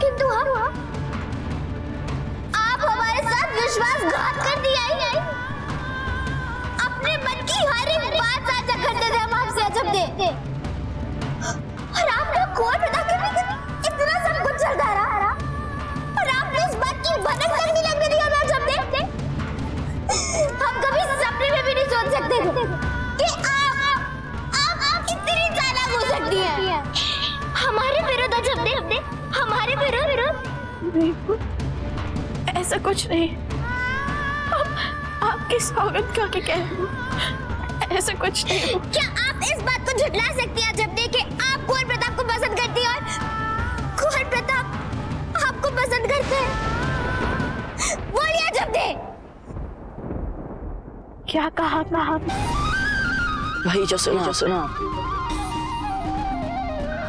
किंतु आप हमारे साथ विश्वासघात कर दिया ही। अपने मन की हर एक बात साझा करते थे हम आपसे जब दे और आपने कोई प्रताप के लिए इतना सब कुछ चलता रहा और आपने इस बात की भनक तक नहीं लगने दी हमें जब दे हम कभी सपने में भी नहीं सोच सकते थे कि आप इतनी चालाक हो सकती हैं हमारे विरुद्ध जब दे हमारे विरुद्ध ऐसा कुछ नहीं। आपकी सौगंध खा के कह रही हूँ, ऐसा कुछ नहीं। क्या आप इस बात को झुठला सकती हैं जब देखे आप कुंवर प्रताप को पसंद करती हैं और कुंवर प्रताप आपको पसंद करते हैं? बोलिए जब दे। क्या कहा आपने? वही जो सुना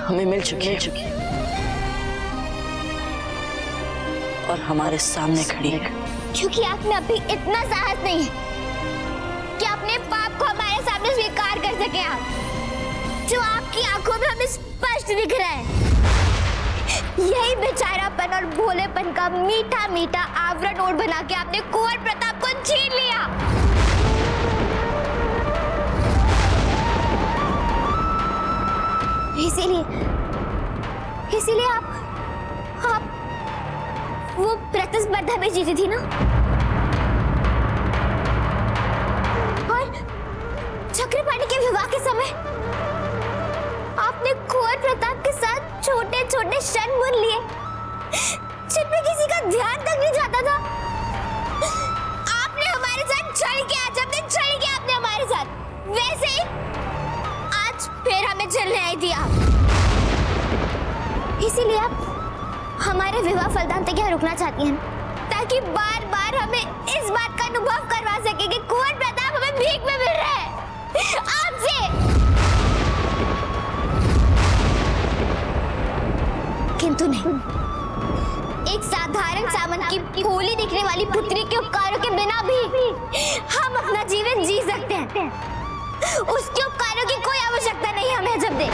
हमें मिल चुकी है और हमारे सामने खड़ी है। क्योंकि आप में अभी इतना साहस नहीं है कि अपने पाप को हमारे सामने स्वीकार कर सके आप, जो आपकी आंखों में हमें स्पष्ट दिख रहा है। यही बेचारापन और भोलेपन का मीठा मीठा आवरण ओढ़ बना के आपने कुंवर प्रताप को छीन लिया। इसीलिए आप वो प्रतिस्पर्धा में जीती थी ना, और चक्रपाणी के विवाह के समय आपने कुंवर प्रताप के साथ छोटे छोटे क्षण बुन लिए जिनमें किसी का ध्यान तक नहीं जाता था। आपने हमारे साथ छल किया, जब दिन छल किया आपने हमारे साथ, वैसे ही आज फिर हमें छलने आई थी आप। इसीलिए आप हमारे विवाह फलदान तक यहाँ रुकना चाहती हैं, ताकि बार बार हमें इस बात का अनुभव करवा सके कि कुंवर प्रताप हमें भीख में मिल रहा है आपसे। किंतु नहीं, एक साधारण सामंत की भोली दिखने वाली पुत्री के उपकारों के बिना भी हम अपना जीवन जी सकते हैं। उसके उपकारों की कोई आवश्यकता नहीं हमें जब दे।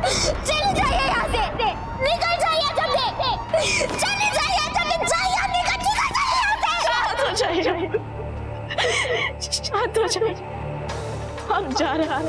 चले जाइए यहाँ से, निकल जाइए जब दे, चले जाइए जब दे, जाइए निकल जाइए यहाँ से। शांत हो जाइए, हम जा रहे हैं।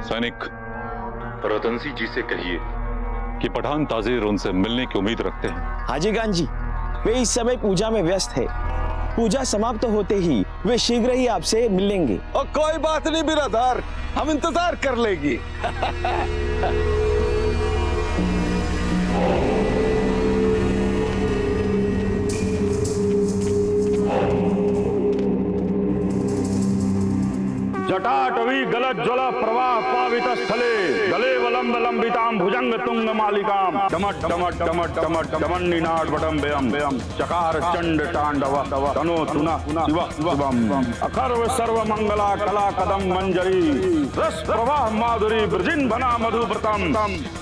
सैनिक, रतन सिंह जी से कहिए कि पठान ताजीर उनसे मिलने की उम्मीद रखते हैं। हाजी खान जी, वे इस समय पूजा में व्यस्त है। पूजा समाप्त होते ही वे शीघ्र ही आपसे मिलेंगे। और कोई बात नहीं बिरादर, हम इंतजार कर लेंगे। जटाटवी गलज्ज्वल प्रवाह पावित स्थले गले वलंब लंबितां भुजंग तुंग मालिकां डमट डमट डमट डमट डमन्निनाद वडंबयं चकार चंड तांडव तनो तुना शिव शिवम अखर्व सर्व मंगला कला कदम मंजरी रस प्रवाह माधुरी ब्रजिन बना मधुव्रतम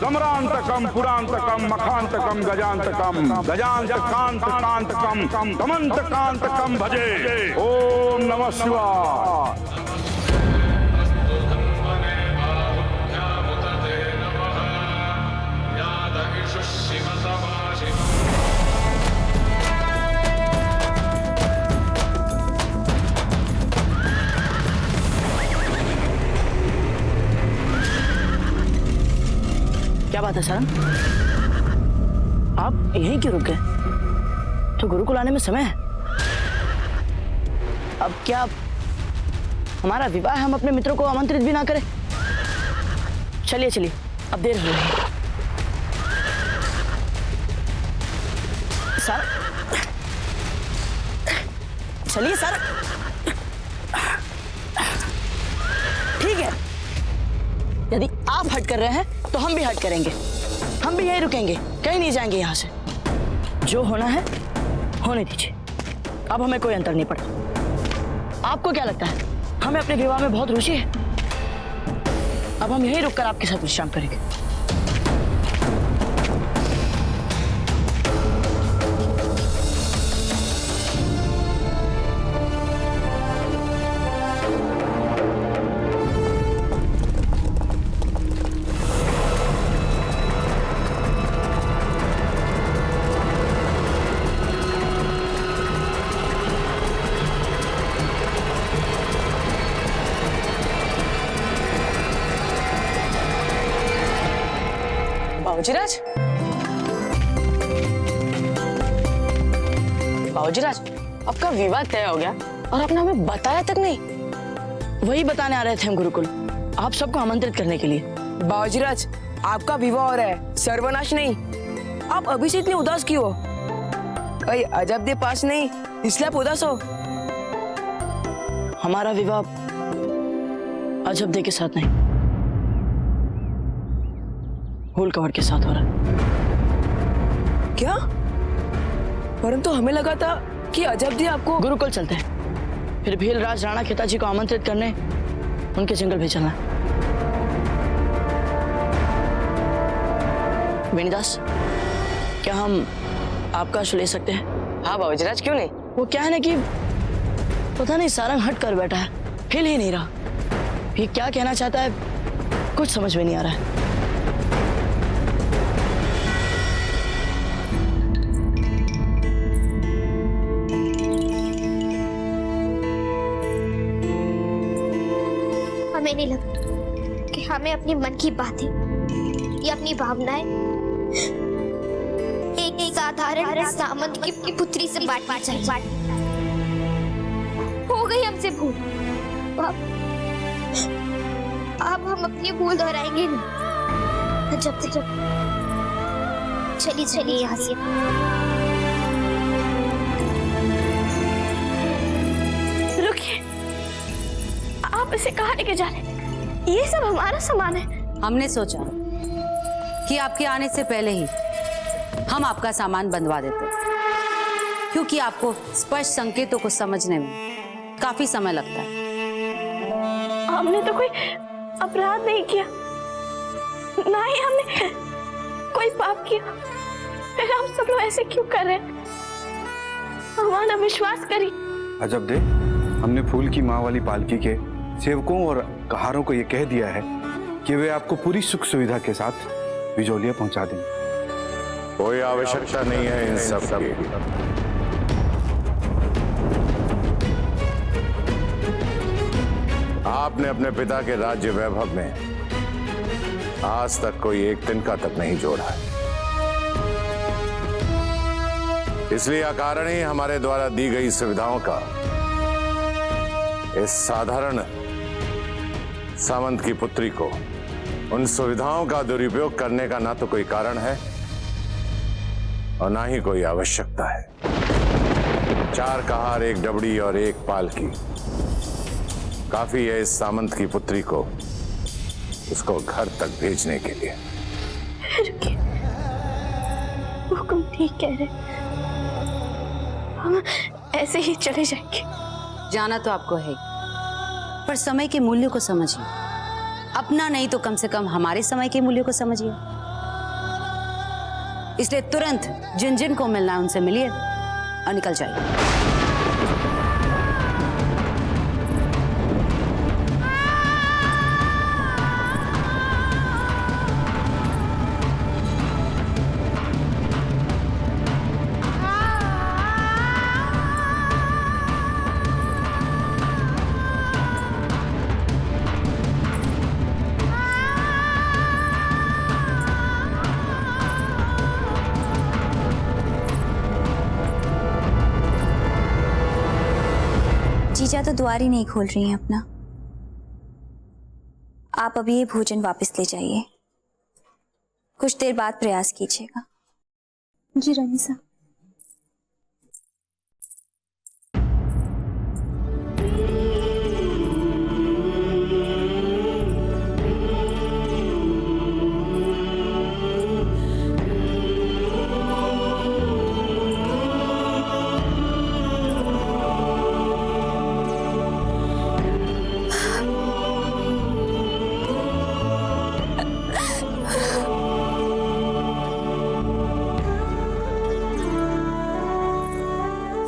समरांतकम पुरांतकम मखांतकम गजांतकम गजांत कांत कांतकम तमंत कांतकम भजे। ओम नमः शिवाय। क्या बात है सर, आप यहीं क्यों रुक गए? तो गुरुकुल आने में समय है। अब क्या हमारा विवाह है, हम अपने मित्रों को आमंत्रित भी ना करें? चलिए चलिए, अब देर हो रही है। चलिए सर। ठीक है, यदि आप हट कर रहे हैं तो हम भी हट करेंगे। हम भी यहीं रुकेंगे, कहीं नहीं जाएंगे यहाँ से। जो होना है होने दीजिए, अब हमें कोई अंतर नहीं पड़ता। आपको क्या लगता है हमें अपने विवाह में बहुत रुचि है? अब हम यहीं रुककर आपके साथ विश्राम करेंगे। बाबूजीराज, बाबूजीराज, आपका विवाह तय हो गया और आपने हमें बताया तक नहीं। वही बताने आ रहे थे हम गुरुकुल, आप सबको आमंत्रित करने के लिए। बाबूजीराज, आपका विवाह हो रहा है, सर्वनाश नहीं। आप अभी से इतने उदास क्यों हो? कहीं अजब दे पास नहीं इसलिए आप उदास हो? हमारा विवाह अजब दे के साथ नहीं, होल कवर के साथ हो रहा है। क्या? परंतु हमें लगा था कि अजब दे आपको। गुरुकुल चलते हैं, फिर भील राज राणा खेताजी को आमंत्रित करने उनके जंगल भेजना है। वेणीदास, क्या हम आपका आशु ले सकते हैं? हाँ बाबूजीराज, क्यों नहीं? वो क्या है ना कि पता नहीं सारंग हट कर बैठा है, हिल ही नहीं रहा। ये क्या कहना चाहता है कुछ समझ में नहीं आ रहा है। हमें नहीं लगता कि हमें अपनी मन की बातें या अपनी भावनाएं एक साधारण सामंत की पुत्री से बांटना चाहिए। हो गई हमसे भूल, अब हम अपनी भूल दोहराएंगे नहीं। जब चलिए यहाँ से। रुकिए, आप इसे कहाँ लेके जा रहे हैं? ये सब हमारा सामान है। हमने सोचा कि आपके आने से पहले ही हम आपका सामान बंधवा देते, क्योंकि आपको स्पष्ट संकेतों को समझने में काफी समय लगता है। हमने तो कोई अपराध नहीं किया, ना ही हमने कोई पाप किया, फिर हम सब लोग ऐसे क्यों कर रहे हैं? हमारा विश्वास करिए। अजब दे, हमने फूल की माँ वाली पालकी के सेवकों और कहारों को यह कह दिया है कि वे आपको पूरी सुख सुविधा के साथ बिजौलिया पहुंचा देंगे। कोई आवश्यकता नहीं है इन सब की। आपने अपने पिता के राज्य वैभव में आज तक कोई एक तिनका तक नहीं जोड़ा है, इसलिए अकारण ही हमारे द्वारा दी गई सुविधाओं का इस साधारण सामंत की पुत्री को उन सुविधाओं का दुरुपयोग करने का ना तो कोई कारण है और ना ही कोई आवश्यकता है। 4 कहार, 1 डबड़ी और 1 पालकी काफी है इस सामंत की पुत्री को उसको घर तक भेजने के लिए। रुकिए, हुकुम ठीक कह रहे, हम ऐसे ही चले जाएंगे। जाना तो आपको है, पर समय के मूल्य को समझिए। अपना नहीं तो कम से कम हमारे समय के मूल्य को समझिए। इसलिए तुरंत जिन जिन को मिलना है उनसे मिलिए और निकल जाइए। जीजा तो द्वार ही नहीं खोल रही हैं अपना। आप अभी ये भोजन वापस ले जाइए, कुछ देर बाद प्रयास कीजिएगा। जी रानी साहब।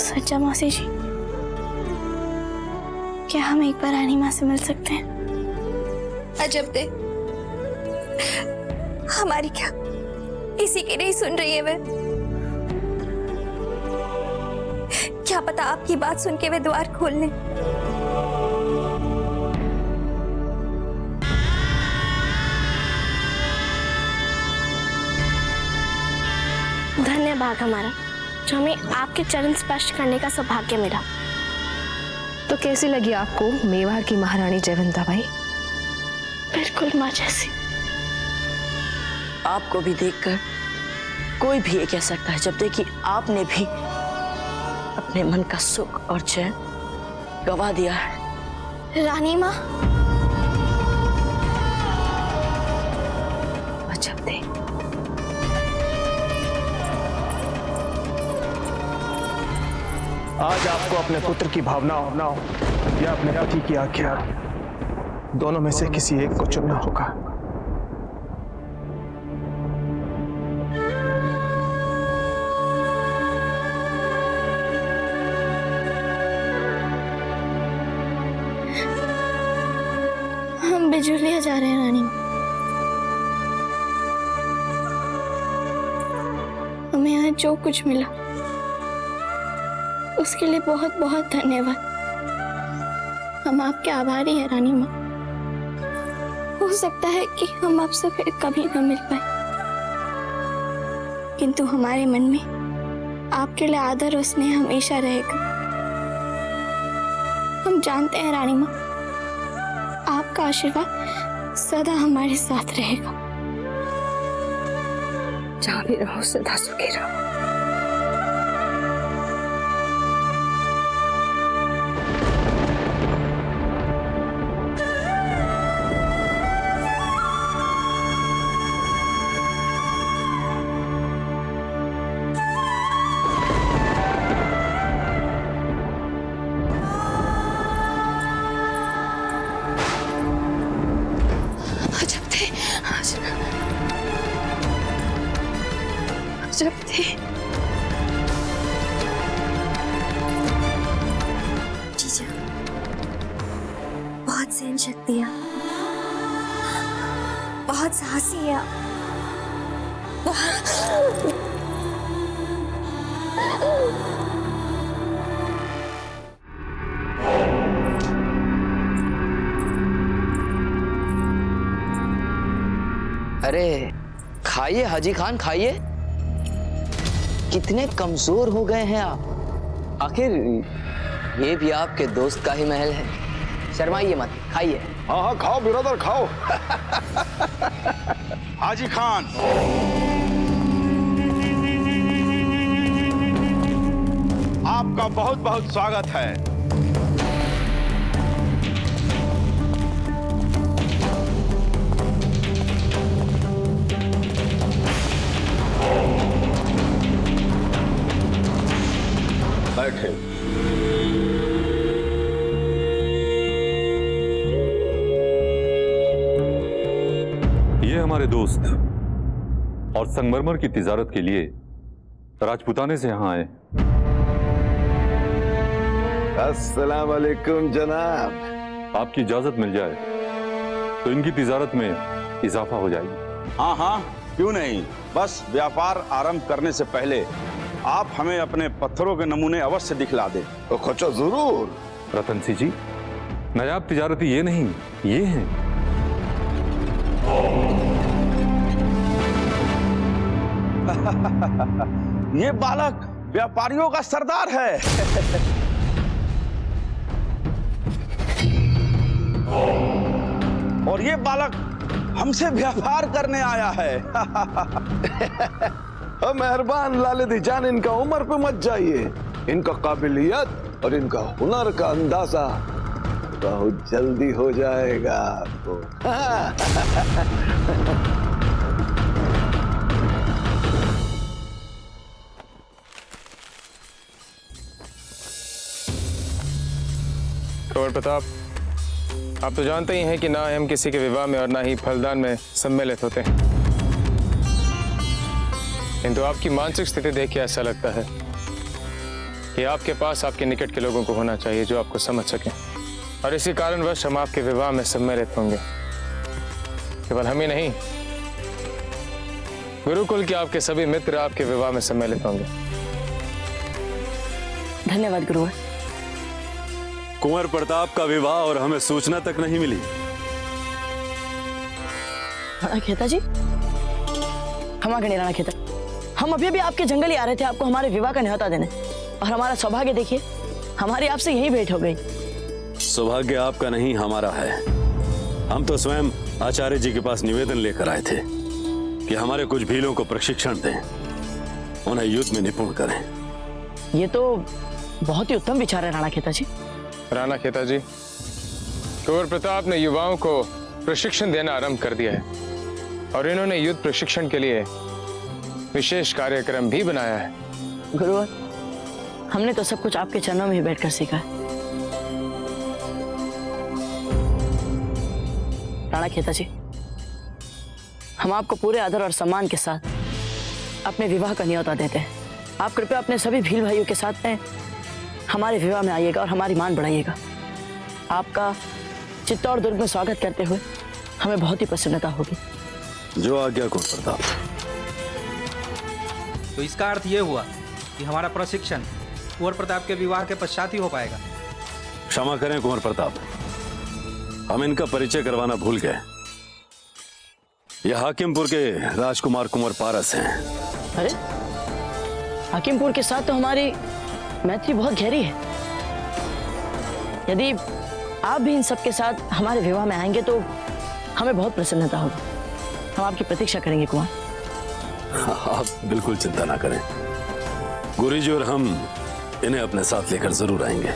सच्चा मौसी जी, क्या हम एक बार रानी माँ से मिल सकते हैं? अजब दे, हमारी क्या किसी की नहीं सुन रही है वह? क्या पता आपकी बात सुन के वे द्वार खोल लें। धन्य भाग हमारा जो हमें आपके चरण स्पर्श करने का सौभाग्य मिला। तो कैसी लगी आपको मेवाड़ की महारानी जयवंता बाई? बिल्कुल माँ जैसी। आपको भी देखकर कोई भी ये कह सकता है जब देखिए आपने भी अपने मन का सुख और चैन गवा दिया है। रानी माँ, अजब दे, आज आपको अपने पुत्र की भावनाओं या अपने पति की आज्ञा, दोनों में से किसी एक को चुनना होगा। हम बिजुलिया जा रहे हैं रानी माँ। हमें आज जो कुछ मिला उसके लिए बहुत बहुत धन्यवाद। हम आपके आभारी हैं रानी माँ। हो सकता है कि हम आपसे फिर कभी न मिल पाए, किंतु हमारे मन में आपके लिए आदर और स्नेह हमेशा रहेगा। हम जानते हैं रानी माँ, आपका आशीर्वाद सदा हमारे साथ रहेगा। जहाँ भी रहो सदा सुखी रहो। जब थे जीजा, बहुत सहन शक्ति है, बहुत साहसी है, अरे खाइए हाजी खान, खाइए। कितने कमजोर हो गए हैं आप। आखिर ये भी आपके दोस्त का ही महल है। शर्माइए मत, खाइए। हाँ हाँ खाओ बिरादर खाओ। हाजी खान, आपका बहुत बहुत स्वागत है। बैठे। ये हमारे दोस्त और संगमरमर की तिजारत के लिए राजपुताने से यहाँ आए। अस्सलाम वालेकुम जनाब। आपकी इजाजत मिल जाए तो इनकी तिजारत में इजाफा हो जाएगी। हाँ हाँ, क्यों नहीं। बस व्यापार आरंभ करने से पहले आप हमें अपने पत्थरों के नमूने अवश्य दिखला दें। तो खोचो जरूर। रतन सिंह जी, नायाब तिजारती ये नहीं, ये हैं। ये बालक व्यापारियों का सरदार है। और ये बालक हमसे व्यापार करने आया है। मेहरबान लालिदी जान, इनका उम्र पे मत जाइए। इनका काबिलियत और इनका हुनर का अंदाजा बहुत जल्दी हो जाएगा आपको। कंवर प्रताप, आप तो जानते ही हैं कि ना हम किसी के विवाह में और ना ही फलदान में सम्मिलित होते हैं, किंतु आपकी मानसिक स्थिति देख के ऐसा लगता है कि आपके पास आपके निकट के लोगों को होना चाहिए जो आपको समझ सके, और इसी कारणवश हम आपके विवाह में सम्मिलित होंगे। केवल हम ही नहीं, गुरुकुल के आपके सभी मित्र आपके विवाह में सम्मिलित होंगे। धन्यवाद गुरुवर। कुंवर प्रताप का विवाह और हमें सूचना तक नहीं मिली। राणा खेता जी, क्षमा करें राणा खेता, हम अभी अभी आपके जंगल ही आ रहे थे आपको हमारे विवाह का न्योता देने, और हमारा सौभाग्य देखिए, हमारी आपसे यही भेंट हो गई। सौभाग्य आपका नहीं हमारा है। हम तो स्वयं आचार्य जी के पास निवेदन लेकर आए थे कि हमारे कुछ भीलों को प्रशिक्षण दें, उन्हें युद्ध में निपुण करें। ये तो बहुत ही उत्तम विचार है राणा खेता जी। राणा खेता जी, कुंवर प्रताप ने युवाओं को प्रशिक्षण देना आरंभ कर दिया है, और इन्होंने युद्ध प्रशिक्षण के लिए विशेष कार्यक्रम भी बनाया है। गुरुवर, हमने तो सब कुछ आपके चरणों में ही बैठकर सीखा है। राणा खेता जी, हम आपको पूरे आदर और सम्मान के साथ अपने विवाह का न्योता देते हैं। आप कृपया अपने सभी भील भाइयों के साथ में हमारे विवाह में आइएगा और हमारी मान बढ़ाइएगा। आपका चित्तौड़ दुर्ग में स्वागत करते हुए हमें बहुत ही प्रसन्नता होगी। जो आज्ञा कुंवर प्रताप। तो इसका अर्थ ये हुआ कि हमारा प्रशिक्षण कुंवर प्रताप के विवाह के पश्चात ही हो पाएगा। क्षमा करें कुंवर प्रताप, हम इनका परिचय करवाना भूल गए। यह हाकिमपुर के राजकुमार कुंवर पारस हैं। अरे, हाकिमपुर के साथ तो हमारी मैत्री बहुत गहरी है। यदि आप भी इन सब के साथ हमारे विवाह में आएंगे तो हमें बहुत प्रसन्नता होगी। हम आपकी प्रतीक्षा करेंगे कुंवर। आप बिल्कुल चिंता ना करें, गुरुजी और हम इन्हें अपने साथ लेकर जरूर आएंगे।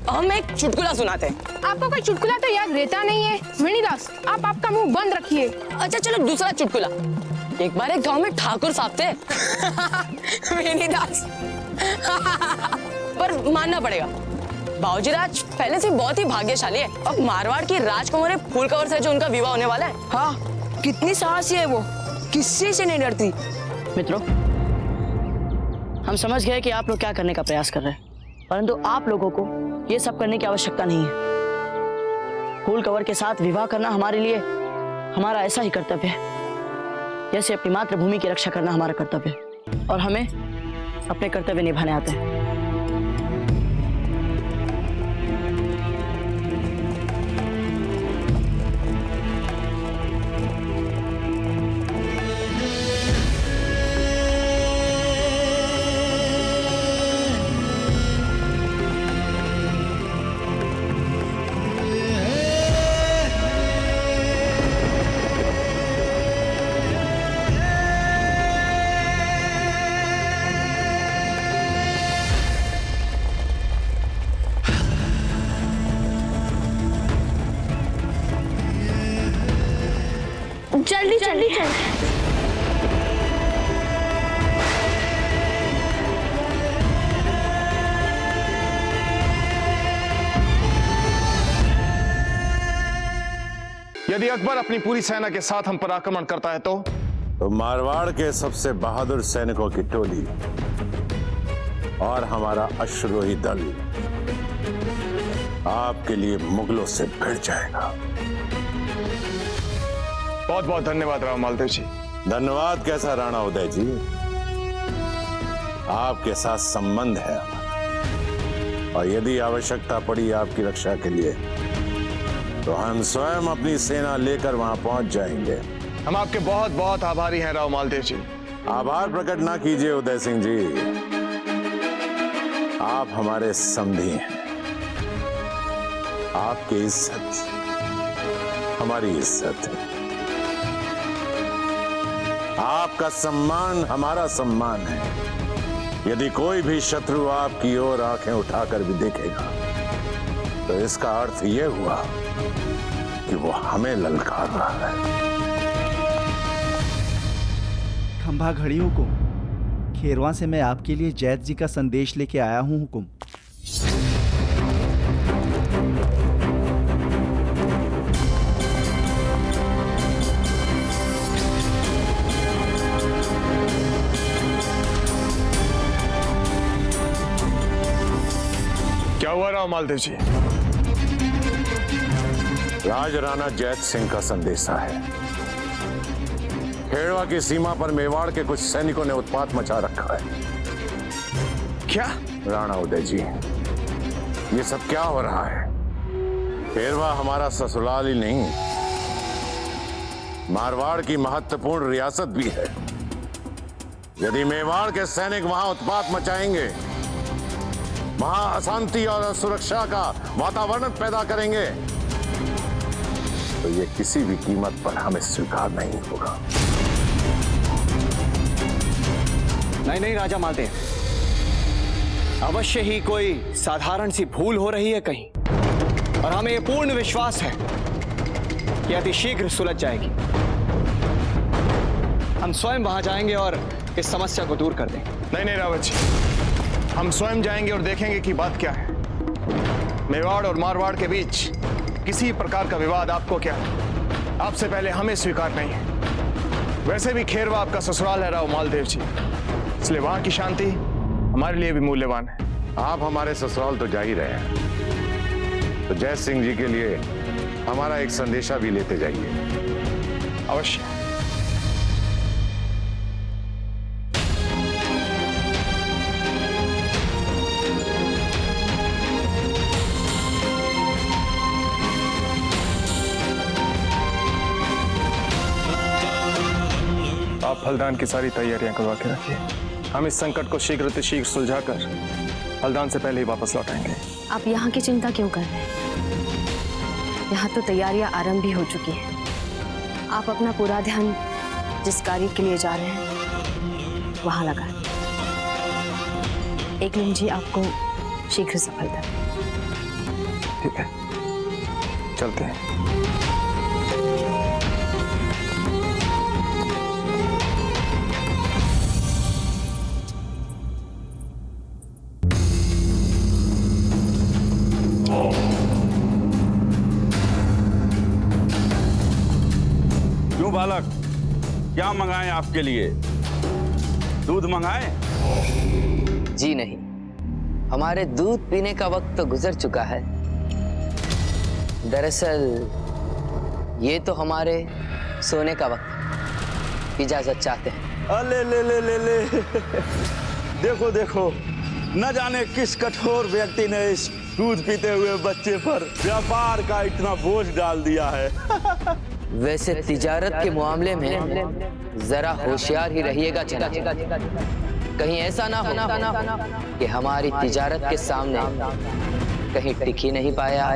हम एक चुटकुला सुनाते हैं। आपको कोई चुटकुला तो याद रहता नहीं है। वेणीदास, आप आपका मुंह बंद रखिए। अच्छा चलो दूसरा चुटकुला। एक बार एक गांव में ठाकुर साहब थे। वेणीदास। पर मानना पड़ेगा, बाबूजी राज पहले से बहुत ही भाग्यशाली है। अब मारवाड़ की राजकुमारी फूल कंवर से जो उनका विवाह होने वाला है। हाँ, कितनी साहसी है वो, किसी से नहीं डरती। मित्रों, हम समझ गए कि आप लोग क्या करने का प्रयास कर रहे हैं, परंतु आप लोगों को ये सब करने की आवश्यकता नहीं है। फूल कंवर के साथ विवाह करना हमारे लिए हमारा ऐसा ही कर्तव्य है जैसे अपनी मातृभूमि की रक्षा करना हमारा कर्तव्य है, और हमें अपने कर्तव्य निभाने आते हैं। जल्दी जल्दी चल। यदि अकबर अपनी पूरी सेना के साथ हम पर आक्रमण करता है तो मारवाड़ के सबसे बहादुर सैनिकों की टोली और हमारा अश्वरोही दल आपके लिए मुगलों से भिड़ जाएगा। बहुत बहुत धन्यवाद राव मालदेव जी। धन्यवाद कैसा राणा उदय जी, आपके साथ संबंध है और यदि आवश्यकता पड़ी आपकी रक्षा के लिए तो हम स्वयं अपनी सेना लेकर वहां पहुंच जाएंगे। हम आपके बहुत बहुत आभारी हैं राव मालदेव जी। आभार प्रकट ना कीजिए उदय सिंह जी, आप हमारे समधी हैं। आपकी इज्जत हमारी इज्जत है, आपका सम्मान हमारा सम्मान है। यदि कोई भी शत्रु आपकी ओर आंखें उठाकर भी देखेगा तो इसका अर्थ यह हुआ कि वो हमें ललकार रहा है। खंभा घड़ी हुकुम, खेरवा से मैं आपके लिए जैत जी का संदेश लेके आया हूं हुकुम। क्या हुआ राव मालदेव जी? राज राणा जैत सिंह का संदेशा है। खेड़वा की सीमा पर मेवाड़ के कुछ सैनिकों ने उत्पात मचा रखा है। क्या? राणा उदय जी, ये सब क्या हो रहा है? खेड़वा हमारा ससुराल ही नहीं, मारवाड़ की महत्वपूर्ण रियासत भी है। यदि मेवाड़ के सैनिक वहां उत्पात मचाएंगे, वहां अशांति और असुरक्षा का वातावरण पैदा करेंगे, तो ये किसी भी कीमत पर हमें स्वीकार नहीं होगा। नहीं राजा मालदेव, अवश्य ही कोई साधारण सी भूल हो रही है कहीं, और हमें यह पूर्ण विश्वास है कि अति शीघ्र सुलझ जाएगी। हम स्वयं वहां जाएंगे और इस समस्या को दूर कर देंगे। नहीं रावत जी, हम स्वयं जाएंगे और देखेंगे कि बात क्या है। मेवाड़ और मारवाड़ के बीच किसी प्रकार का विवाद आपको क्या, आपसे पहले हमें स्वीकार नहीं है। वैसे भी खेरवा आपका ससुराल है राव मालदेव जी, इसलिए वहां की शांति हमारे लिए भी मूल्यवान है। आप हमारे ससुराल तो जा ही रहे हैं, तो जय सिंह जी के लिए हमारा एक संदेशा भी लेते जाइए। अवश्य। आप फलदान की सारी तैयारियां करवा के रखिए। हम इस संकट को शीघ्र से शीघ्र सुलझाकर फलदान से पहले ही वापस लौट आएंगे। आप यहाँ की चिंता क्यों कर रहे हैं? यहाँ तो तैयारियां आरंभ भी हो चुकी हैं। आप अपना पूरा ध्यान जिस कार्य के लिए जा रहे हैं वहां लगाएं। एकलिंग जी आपको शीघ्र सफलता। ठीक है, चलते हैं। बालक, क्या मंगाएं आपके लिए? दूध मंगाएं? जी नहीं, हमारे दूध पीने का वक्त तो गुजर चुका है। दरअसल ये तो हमारे सोने का वक्त। इजाजत चाहते हैं। अले ले ले ले ले देखो देखो, न जाने किस कठोर व्यक्ति ने इस दूध पीते हुए बच्चे पर व्यापार का इतना बोझ डाल दिया है। वैसे तिजारत के मामले में जरा होशियार ही रहिएगा जनाब। कहीं ऐसा ना हो कि हमारी तिजारत के सामने कहीं टिक ही नहीं पाया।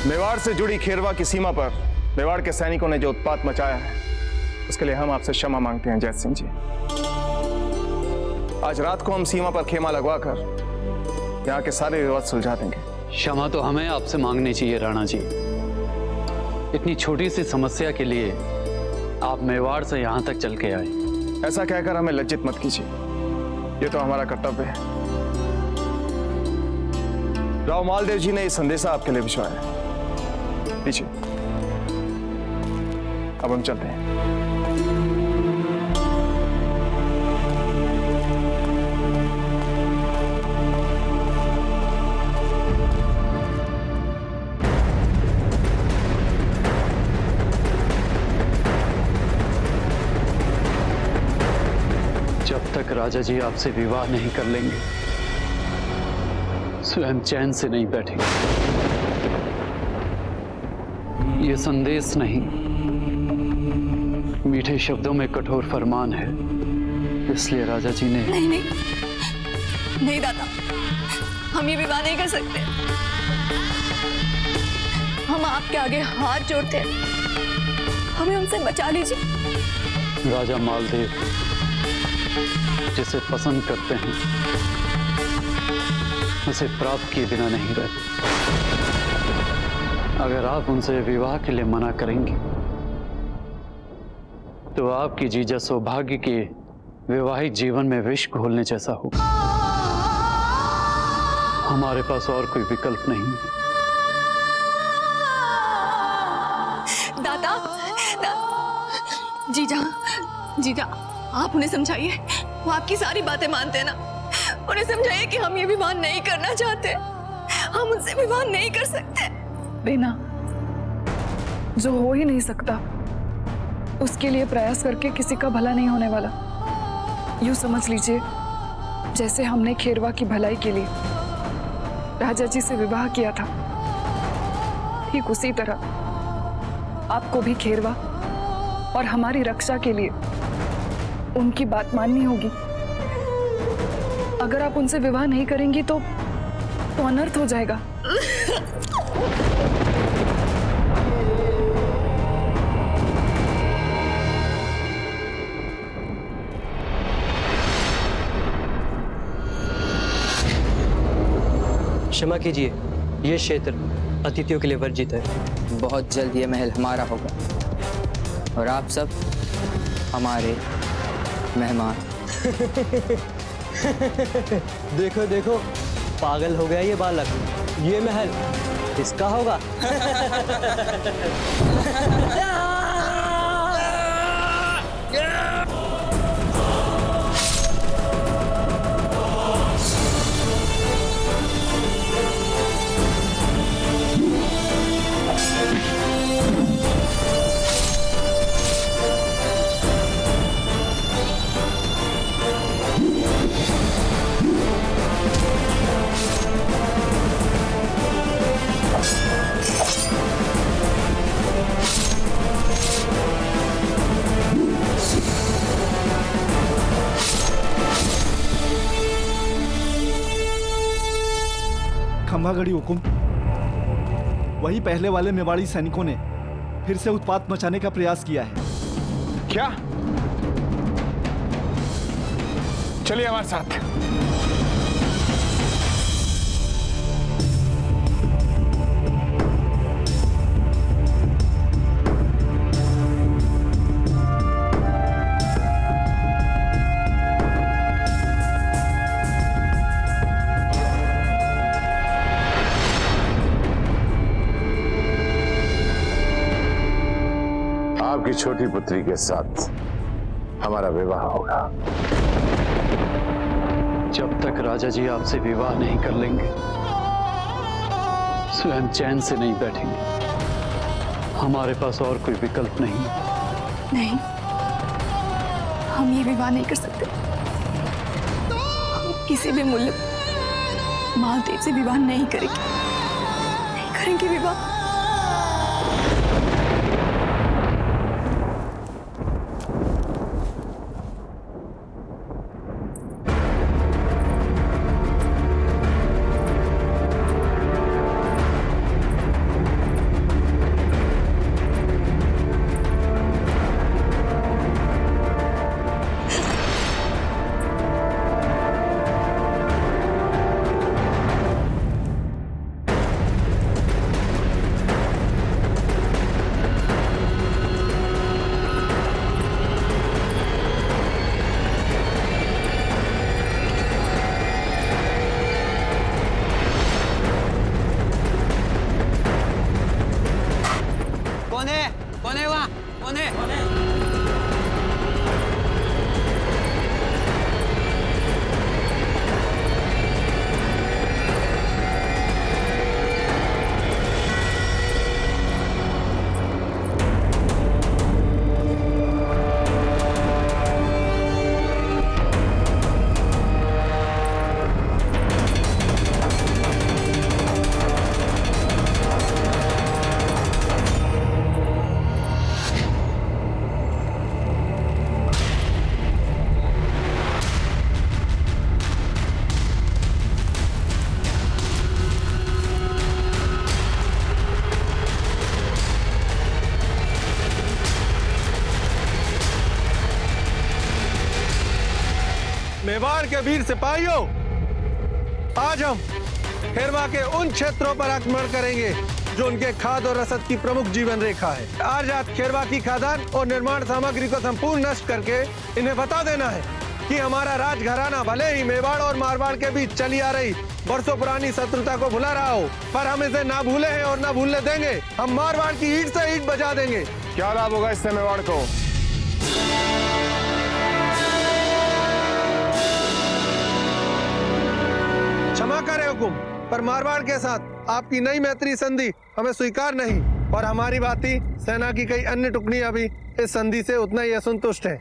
मेवाड़ से जुड़ी खेरवा की सीमा पर मेवाड़ के सैनिकों ने जो उत्पात मचाया है, उसके लिए हम आपसे क्षमा मांगते हैं जैत सिंह जी। आज रात को हम सीमा पर खेमा लगवाकर यहाँ के सारे विवाद सुलझा देंगे। क्षमा तो हमें आपसे मांगनी चाहिए राणा जी। इतनी छोटी सी समस्या के लिए आप मेवाड़ से यहाँ तक चल के आए। ऐसा कहकर हमें लज्जित मत कीजिए, ये तो हमारा कर्तव्य है। राव मालदेव जी ने ये संदेशा आपके लिए भिजवाया। लीजिए, अब हम चलते हैं। जब तक राजा जी आपसे विवाह नहीं कर लेंगे, स्वयं चैन से नहीं बैठेंगे। ये संदेश नहीं, मीठे शब्दों में कठोर फरमान है। इसलिए राजा जी ने नहीं नहीं नहीं दादा, हम ये विवाह नहीं कर सकते। हम आपके आगे हाथ जोड़ते हैं, हमें उनसे बचा लीजिए। राजा मालदेव जिसे पसंद करते हैं उसे प्राप्त किए बिना नहीं रहते। अगर आप उनसे विवाह के लिए मना करेंगे तो आपकी जीजा सौभाग्य के वैवाहिक जीवन में विष घोलने जैसा होगा। हमारे पास और कोई विकल्प नहीं है। दादा, जीजा जीजा, आप उन्हें समझाइए, वो आपकी सारी बातें मानते हैं ना। उन्हें समझाइए कि हम ये विवाह नहीं करना चाहते, हम उनसे विवाह नहीं कर सकते। रीना, जो हो ही नहीं सकता उसके लिए प्रयास करके किसी का भला नहीं होने वाला। यूं समझ लीजिए जैसे हमने खेरवा की भलाई के लिए राजा जी से विवाह किया था, ठीक उसी तरह आपको भी खेरवा और हमारी रक्षा के लिए उनकी बात माननी होगी। अगर आप उनसे विवाह नहीं करेंगी तो अनर्थ हो जाएगा। क्षमा कीजिए, ये क्षेत्र अतिथियों के लिए वर्जित है। बहुत जल्द ये महल हमारा होगा और आप सब हमारे मेहमान। देखो देखो, पागल हो गया ये बालक। ये महल इसका होगा। खंभागढ़ी हुकुम, वही पहले वाले मेवाड़ी सैनिकों ने फिर से उत्पात मचाने का प्रयास किया है। क्या? चलिए हमारे साथ। आपकी छोटी पुत्री के साथ हमारा विवाह होगा। जब तक राजा जी आपसे विवाह नहीं कर लेंगे, स्वयं चैन से नहीं बैठेंगे। हमारे पास और कोई विकल्प नहीं। नहीं, हम ये विवाह नहीं कर सकते। हम किसी भी मूल्य मालदेव से विवाह नहीं करेंगे, नहीं करेंगे विवाह। कौन है वहाँ? कौन है? मेवाड़ के वीर सिपाहियों, आज हम खेरवा के उन क्षेत्रों पर आक्रमण करेंगे जो उनके खाद और रसद की प्रमुख जीवन रेखा है। आज रात खेरवा की खादान और निर्माण सामग्री को संपूर्ण नष्ट करके इन्हें बता देना है कि हमारा राजघराना भले ही मेवाड़ और मारवाड़ के बीच चली आ रही वर्षों पुरानी शत्रुता को भुला रहा हो, पर हम इसे ना भूले हैं और ना भूलने देंगे। हम मारवाड़ की ईंट से ईंट बजा देंगे। क्या लाभ होगा इससे मेवाड़ को? क्षमा करें हुकुम, पर मारवाड़ के साथ आपकी नई मैत्री संधि हमें स्वीकार नहीं और हमारी भांति सेना की कई अन्य टुकड़ियां भी इस संधि से उतना ही असंतुष्ट हैं।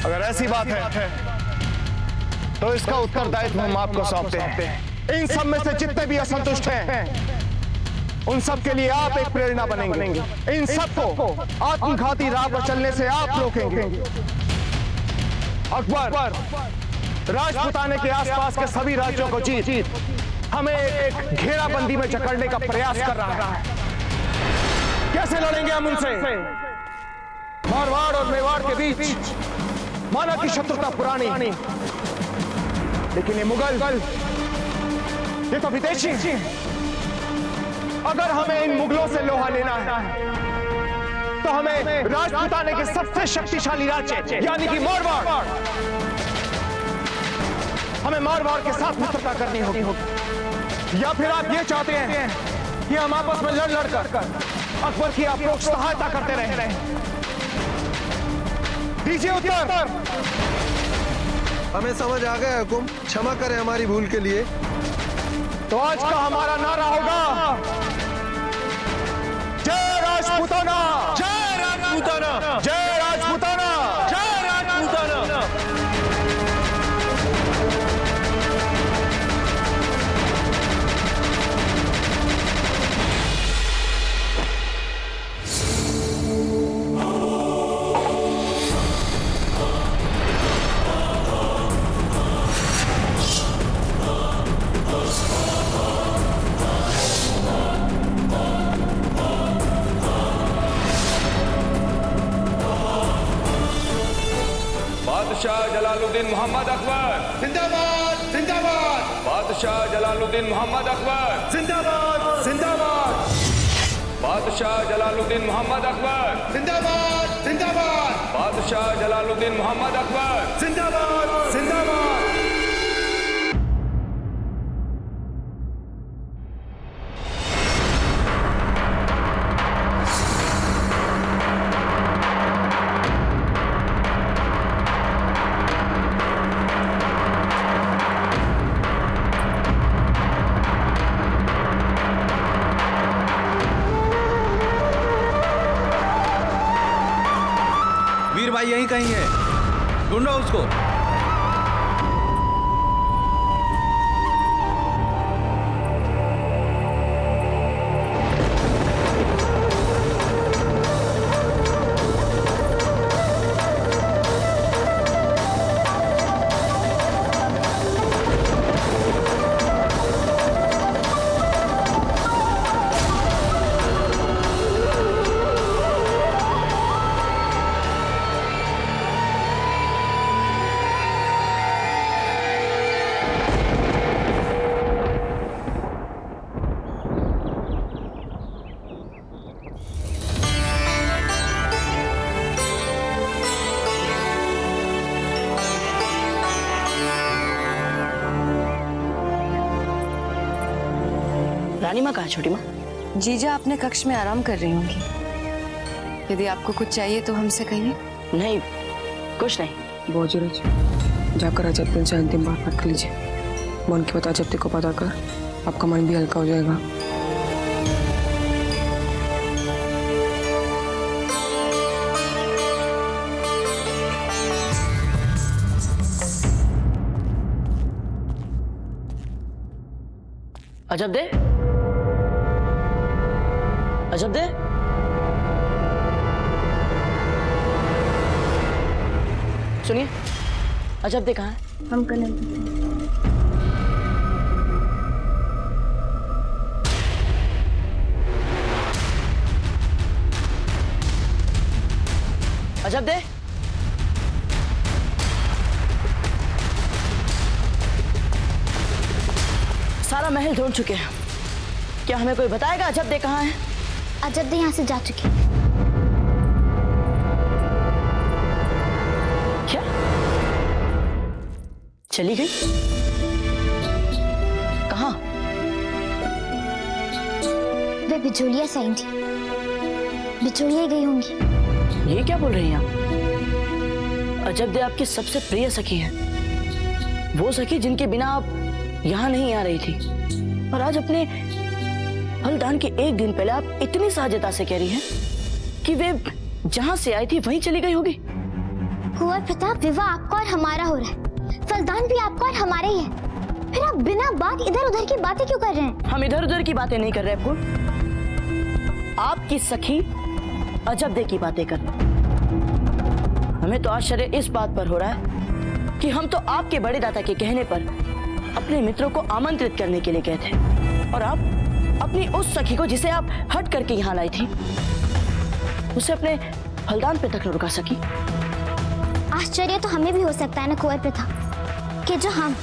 अगर ऐसी बात है तो इसका उत्तरदायित्व हम आपको सौंपते हैं। इन सब में से जितने भी असंतुष्ट हैं उन सब के लिए आप एक प्रेरणा बनेंगे। इन सबको आत्मघाती राह पर चलने से आप रोकेंगे। अकबर राजपुताने के आसपास के सभी राज्यों को जीत हमें एक घेराबंदी में जकड़ने का प्रयास कर रहा है। कैसे लड़ेंगे हम उनसे? मारवाड़ और मेवाड़ के बीच माना की शत्रुता पुरानी, लेकिन ये मुगल, ये तो विदेशी। अगर हमें इन मुगलों से लोहा लेना है तो हमें राजपुताने के सबसे शक्तिशाली राज्य यानी कि मारवाड़, हमें मारवाड़ के साथ मित्रता करनी होगी। या फिर आप ये चाहते हैं कि हम आपस में लड़कर अकबर की आप लोग सहायता करते रहें? दीजिए उत्तर। हमें समझ आ गया हुकुम, क्षमा करें हमारी भूल के लिए। तो आज का हमारा नारा होगा जय राजपुताना, जय राजपुताना, जय राजपुताना, जय राजपुताना। बादशाह जलालुद्दीन मोहम्मद अकबर जिंदाबाद, जिंदाबाद। बादशाह जलालुद्दीन मोहम्मद अकबर जिंदाबाद, जिंदाबाद। बादशाह जलालुद्दीन मोहम्मद अकबर जिंदाबाद, जिंदाबाद। बादशाह जलालुद्दीन मोहम्मद अकबर जिंदाबाद, जिंदाबाद। वीर भाई यहीं कहीं है, ढूंढो उसको। रानी माँ कहाँ? छोटी माँ? जीजा अपने कक्ष में आराम कर रही होंगी। यदि आपको कुछ चाहिए तो हमसे कहिए। नहीं, कुछ नहीं। बाबूजीराज, जाकर अजब से अंतिम बात कर लीजिए। मन की बात अजब को पता कर, आपका मन भी हल्का हो जाएगा। अजब दे, अजब दे, सुनिए, अजब दे कहाँ है? हम करेंगे। अजब दे, सारा महल ढूंढ चुके हैं, क्या हमें कोई बताएगा अजब दे कहाँ है? अजब दे यहाँ से जा चुकी है। क्या? चली गई? कहाँ? वे बिचौलिया से आई थी, बिचौलिया गई होंगी। ये क्या बोल रही हैं आप? अजब दे आपकी सबसे प्रिय सखी है, वो सखी जिनके बिना आप यहाँ नहीं आ रही थी, और आज अपने फलदान के एक दिन पहले आप इतनी सहजता से कह रही हैं कि वे जहाँ से आई थी वहीं चली गई होगी। कुंवर प्रताप, विवाह आपका और हमारा हो रहा है, फलदान भी आपका और हमारा ही है, फिर आप बिना बात इधर उधर की बातें क्यों कर रहे हैं? हम इधर उधर की बातें नहीं कर रहे फूल, आपकी सखी अजब दे की बातें कर रहे। हमें तो आश्चर्य इस बात पर हो रहा है कि हम तो आपके बड़े दादा के कहने पर अपने मित्रों को आमंत्रित करने के लिए गए थे, और आप अपनी उस सखी को जिसे आप हट करके यहाँ लाई थी, उसे अपने फलदान पे तक न रुका सकी। आश्चर्य तो हमें भी हो सकता है ना कुंवर प्रताप, कि जो हम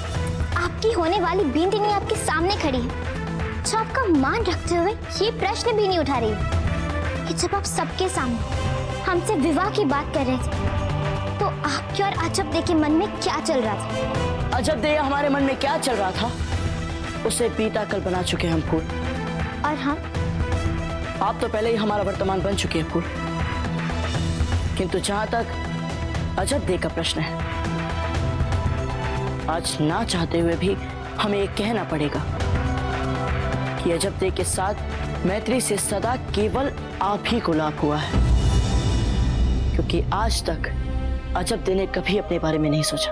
आपकी होने वाली बींदनी आपके सामने खड़ी है, जो आपका मान रखते हुए ये प्रश्न भी नहीं उठा रही कि जब आप सबके सामने हमसे विवाह की बात कर रहे थे तो आपके और अजब दे के मन में क्या चल रहा था? अजब दे हमारे मन में क्या चल रहा था उसे बीता कल बना चुके हैं हम फूल, और हम? आप तो पहले ही हमारा वर्तमान बन चुके हैं फूल, किंतु जहां तक अजब दे का प्रश्न है, आज ना चाहते हुए भी हमें ये कहना पड़ेगा कि अजब दे के साथ मैत्री से सदा केवल आप ही को लाभ हुआ है, क्योंकि आज तक अजब दे ने कभी अपने बारे में नहीं सोचा।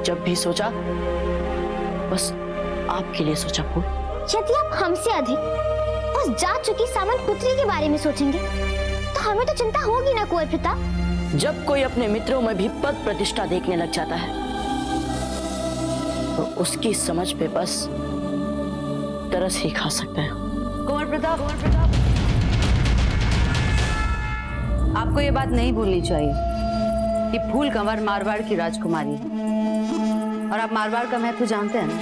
जब भी सोचा बस आपके लिए सोचा फूल। यदि आप हमसे अधिक उस जा चुकी सामंत पुत्री के बारे में सोचेंगे तो हमें तो चिंता होगी ना कुंवर प्रताप। जब कोई अपने मित्रों में भी पद प्रतिष्ठा देखने लग जाता है तो उसकी समझ पे बस तरस ही खा सकता है। कुंवर प्रताप, आपको ये बात नहीं भूलनी चाहिए कि फूल कंवर मारवाड़ की राजकुमारी है, और आप मारवाड़ का महत्व जानते हैं ना?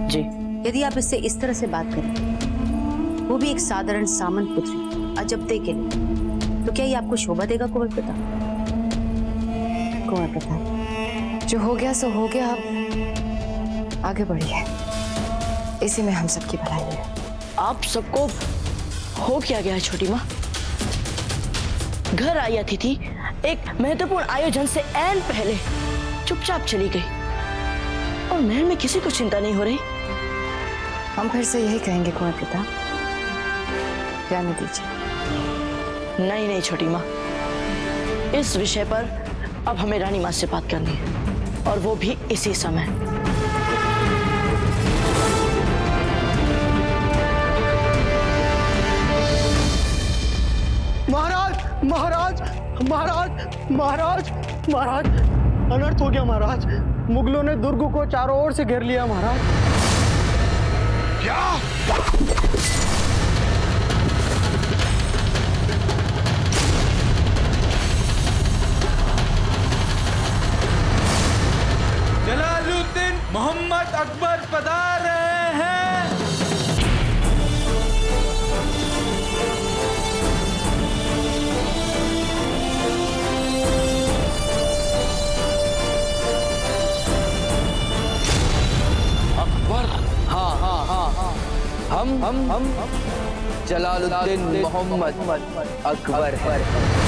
जी। यदि आप इससे इस तरह से बात करें, वो भी एक साधारण सामंत पुत्री अजब दे के लिए, तो क्या ये आपको शोभा देगा कुंवर प्रताप? कुंवर प्रताप, जो हो गया सो हो गया, आप आगे बढ़िए, इसी में हम सबकी भलाई है। आप सबको हो क्या गया है छोटी माँ? घर आई अतिथि एक महत्वपूर्ण आयोजन से ऐन पहले चुपचाप चली गई, और महल में किसी को चिंता नहीं हो रही। हम फिर से यही कहेंगे कुंवर प्रताप, जाने दीजिए। नहीं नहीं छोटी माँ, इस विषय पर अब हमें रानी माँ से बात करनी है, और वो भी इसी समय। महाराज महाराज महाराज महाराज महाराज, अनर्थ हो गया महाराज, मुगलों ने दुर्ग को चारों ओर से घेर लिया महाराज। क्या? जलालुद्दीन मोहम्मद अकबर पधार रहे हैं। हम जलालुद्दीन मोहम्मद अकबर